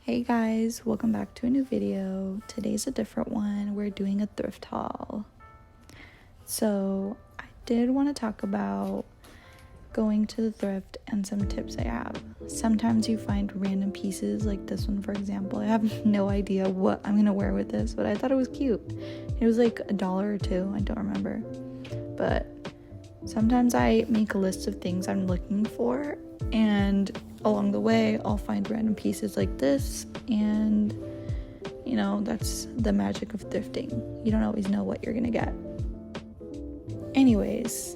Hey guys, welcome back to a new video. Today's a different one. We're doing a thrift haul. So I did want to talk about going to the thrift and some tips I have. Sometimes you find random pieces like this one, for example. I have no idea what I'm gonna wear with this, but I thought it was cute. It was like $1 or $2, I don't remember. But sometimes I make a list of things I'm looking for, and along the way I'll find random pieces like this, and you know, that's the magic of thrifting. You don't always know what you're gonna get. Anyways,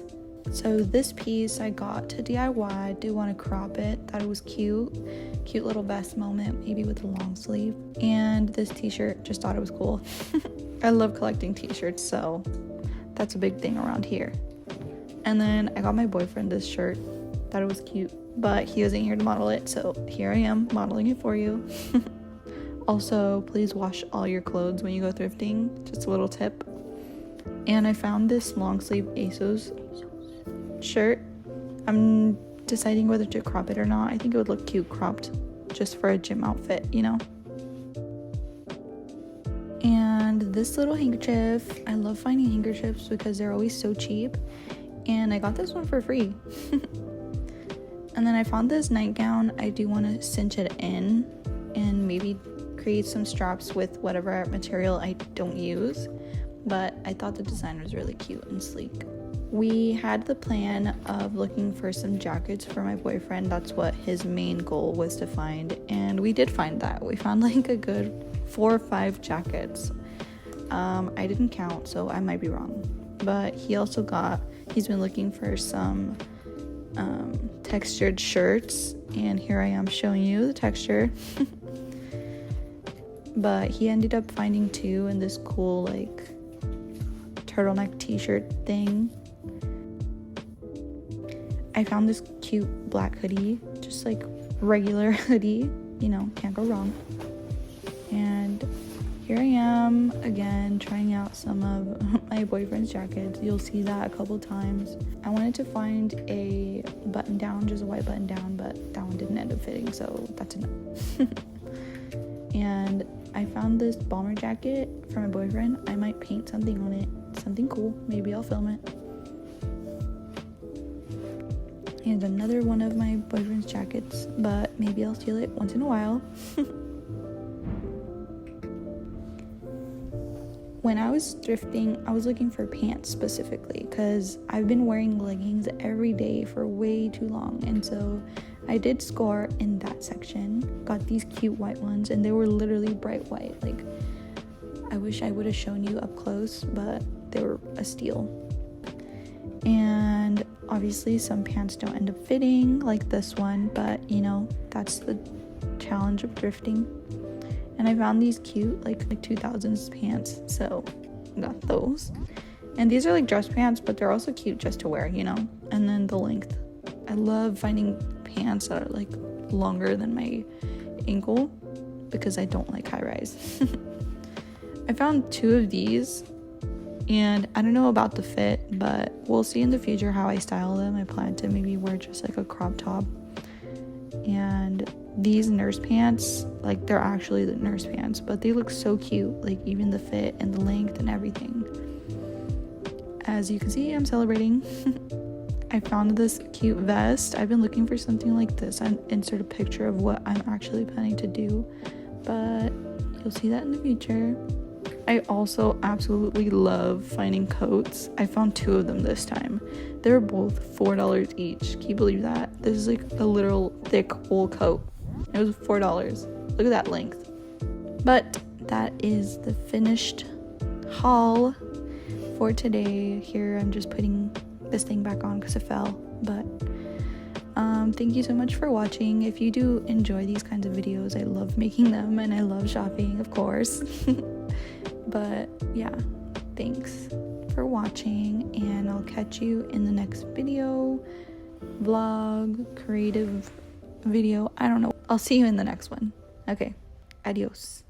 so this piece I got to DIY. I do want to crop it. Thought it was cute little vest moment, maybe with a long sleeve. And this t-shirt, just thought it was cool. I love collecting t-shirts, so that's a big thing around here. And then I got my boyfriend this shirt. Thought it was cute, but he wasn't here to model it, so here I am modeling it for you. Also, please wash all your clothes when you go thrifting. Just a little tip. And I found this long sleeve ASOS shirt. I'm deciding whether to crop it or not. I think it would look cute cropped just for a gym outfit, you know. And this little handkerchief, I love finding handkerchiefs because they're always so cheap, and I got this one for free. And then I found this nightgown. I do want to cinch it in and maybe create some straps with whatever material I don't use, but I thought the design was really cute and sleek. We had the plan of looking for some jackets for my boyfriend. That's what his main goal was to find, and we did find that. We found like a good 4 or 5 jackets. I didn't count, so I might be wrong, but he's been looking for some textured shirts, and here I am showing you the texture. But he ended up finding 2 in this cool like turtleneck t-shirt thing. I found this cute black hoodie, just like regular hoodie, you know, can't go wrong. And here I am again trying out some of my boyfriend's jackets. You'll see that a couple times. I wanted to find a button down, just a white button down, but that one didn't end up fitting, so that's enough. And I found this bomber jacket for my boyfriend. I might paint something on it, something cool. Maybe I'll film it. And another one of my boyfriend's jackets, but maybe I'll steal it once in a while. When I was thrifting, I was looking for pants specifically because I've been wearing leggings every day for way too long, and so I did score in that section. Got these cute white ones, and they were literally bright white. Like, I wish I would have shown you up close, but they were a steal. And obviously some pants don't end up fitting like this one, but you know, that's the challenge of thrifting. And I found these cute like 2000s pants, so got those. And these are like dress pants, but they're also cute just to wear, you know. And then the length, I love finding pants that are like longer than my ankle because I don't like high rise. I found 2 of these, and I don't know about the fit, but we'll see in the future how I style them. I plan to maybe wear just like a crop top. And these nurse pants, like, they're actually the nurse pants, but they look so cute, like even the fit and the length and everything. As you can see, I'm celebrating. I found this cute vest. I've been looking for something like this. I'll insert a picture of what I'm actually planning to do, but you'll see that in the future. I also absolutely love finding coats. I found 2 of them this time. They were both $4 each. Can you believe that? This is like a literal thick wool coat. It was $4. Look at that length. But that is the finished haul for today. Here I'm just putting this thing back on because it fell. But thank you so much for watching. If you do enjoy these kinds of videos, I love making them, and I love shopping, of course. But yeah, thanks for watching, and I'll catch you in the next video, vlog, creative video. I don't know. I'll see you in the next one. Okay, adios.